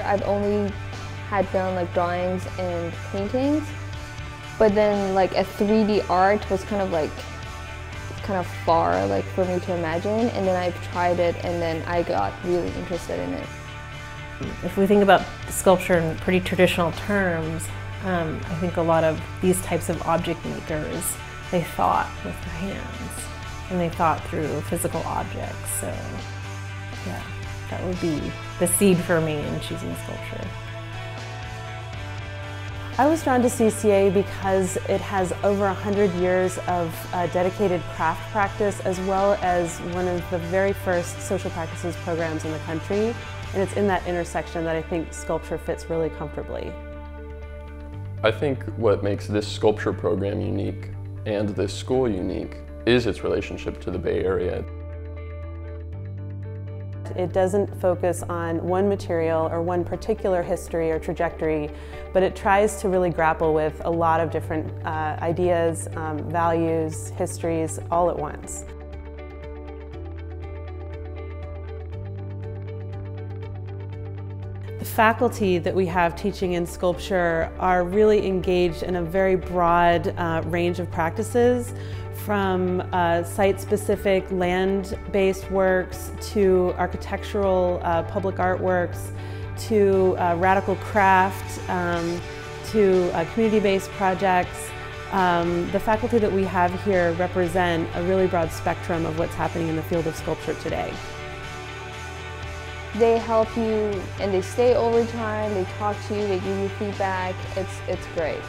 I've only had done like drawings and paintings, but then like a 3D art was kind of far like for me to imagine, and then I've tried it and then I got really interested in it. If we think about sculpture in pretty traditional terms, I think a lot of these types of object makers, they thought with their hands and they thought through physical objects. So yeah, that would be the seed for me in choosing sculpture. I was drawn to CCA because it has over 100 years of dedicated craft practice, as well as one of the very first social practices programs in the country. And it's in that intersection that I think sculpture fits really comfortably. I think what makes this sculpture program unique and this school unique is its relationship to the Bay Area. It doesn't focus on one material or one particular history or trajectory, but it tries to really grapple with a lot of different ideas, values, histories, all at once. The faculty that we have teaching in sculpture are really engaged in a very broad range of practices, from site-specific land-based works to architectural public artworks to radical craft to community-based projects. The faculty that we have here represent a really broad spectrum of what's happening in the field of sculpture today. They help you and they stay over time, they talk to you, they give you feedback. It's great.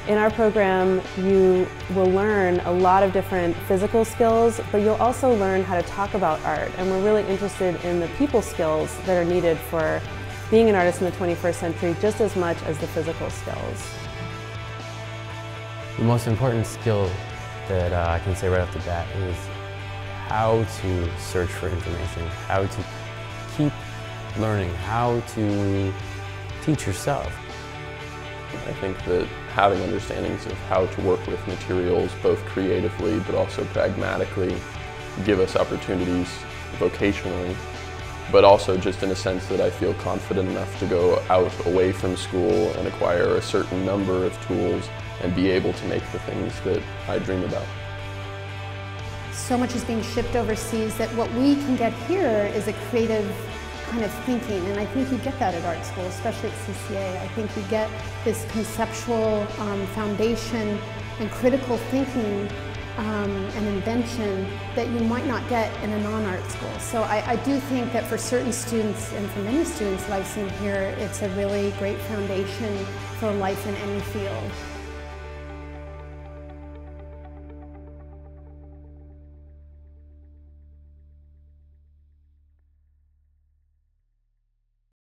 In our program, you will learn a lot of different physical skills, but you'll also learn how to talk about art. And we're really interested in the people skills that are needed for being an artist in the 21st century just as much as the physical skills. The most important skill that I can say right off the bat is how to search for information, how to keep learning, how to teach yourself. I think that having understandings of how to work with materials, both creatively but also pragmatically, give us opportunities vocationally, but also just in a sense that I feel confident enough to go out away from school and acquire a certain number of tools and be able to make the things that I dream about. So much is being shipped overseas that what we can get here is a creative kind of thinking, and I think you get that at art school, especially at CCA. I think you get this conceptual foundation and critical thinking and invention that you might not get in a non-art school. So I do think that for certain students, and for many students that I've seen here, it's a really great foundation for life in any field.